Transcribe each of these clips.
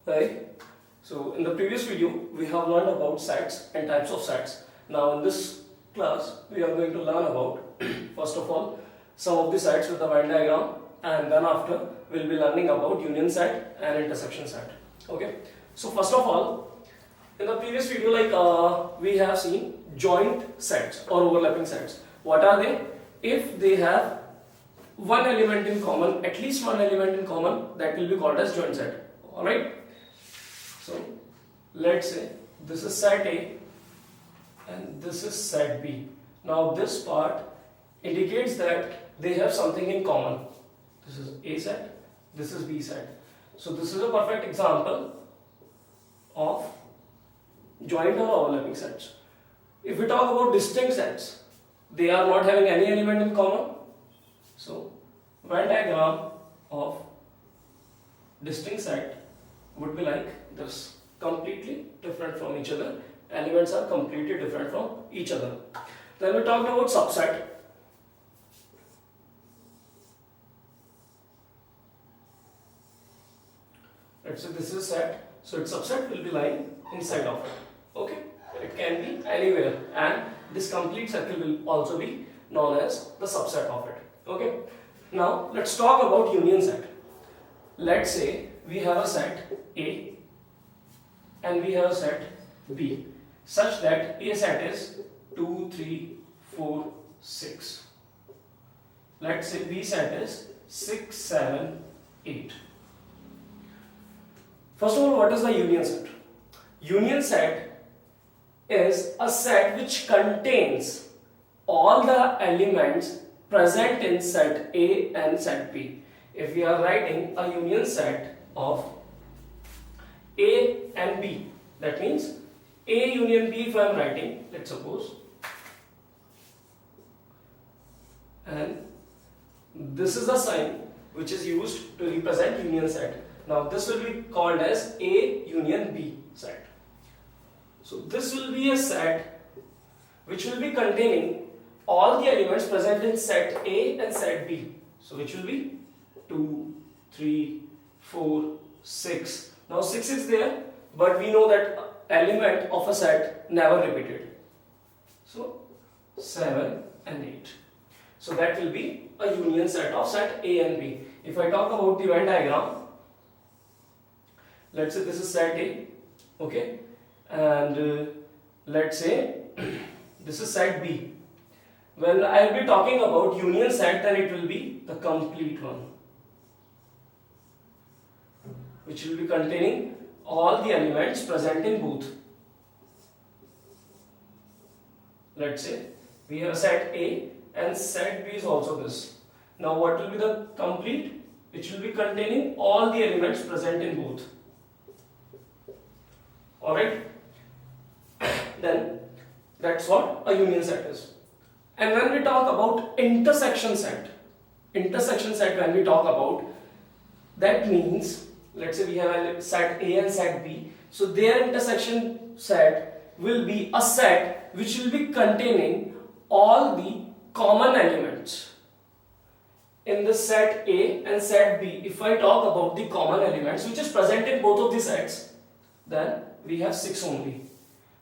Hi. So in the previous video we have learned about sets and types of sets. Now in this class we are going to learn about first of all some of the sets with the Venn diagram, and then after we'll be learning about union set and intersection set. Okay. So first of all, in the previous video we have seen joint sets or overlapping sets. What are they? If they have one element in common, at least one element in common, that will be called as joint set. Alright. So let's say this is set A and this is set B. Now this part indicates that they have something in common. This is A set, this is B set. So this is a perfect example of joint or overlapping sets. If we talk about distinct sets, they are not having any element in common. So Venn diagram of distinct set would be like this, completely different from each other. Elements are completely different from each other. Then we talked about subset. Let's say this is set, so its subset will be lying inside of it. Okay, it can be anywhere, and this complete circle will also be known as the subset of it. Okay, now let's talk about union set. Let's say we have a set A and we have a set B, such that A set is 2, 3, 4, 6. Let's say B set is 6, 7, 8. First of all, what is the union set? Union set is a set which contains all the elements present in set A and set B. If we are writing a union set of A and B, that means A union B, if I am writing, let's suppose, and this is the sign which is used to represent union set. Now this will be called as A union B set. So this will be a set which will be containing all the elements present in set A and set B. So which will be 2, 3, 4, 6. Now 6 is there, but we know that element of a set never repeated. So 7 and 8. So that will be a union set of set A and B. If I talk about the Venn diagram, let's say this is set A, okay, and let's say this is set B. When I will be talking about union set, then it will be the complete one, which will be containing all the elements present in both. Let's say we have set A and set B is also this. Now what will be the complete? Which will be containing all the elements present in both. Alright, then that's what a union set is. And when we talk about intersection set when we talk about, that means, let's say we have a set A and set B, so their intersection set will be a set which will be containing all the common elements. In the set A and set B, if I talk about the common elements which is present in both of the sets, then we have 6 only.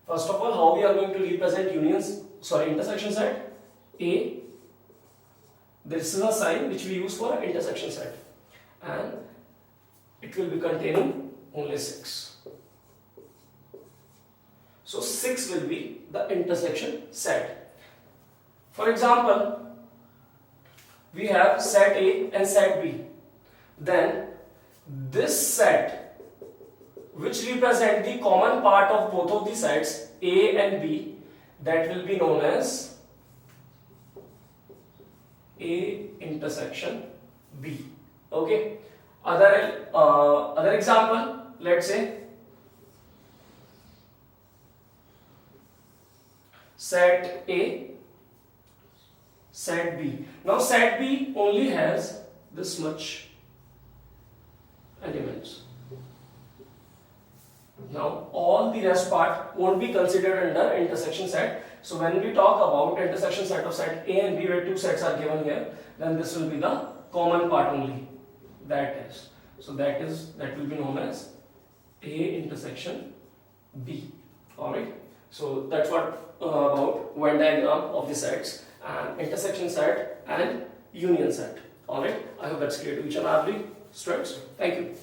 First of all, how we are going to represent intersection set? A, this is a sign which we use for intersection set, and it will be containing only 6. So 6 will be the intersection set. For example, we have set A and set B. Then this set which represent the common part of both of the sets A and B, that will be known as A intersection B. Okay. Other example, let's say set A, set B. Now set B only has this much elements. Now all the rest part won't be considered under intersection set. So when we talk about intersection set of set A and B, where 2 sets are given here, then this will be the common part only. That will be known as A intersection B. Alright, so that's what about Venn diagram of the sets and intersection set and union set. Alright, I hope that's clear to each and every students. Thank you.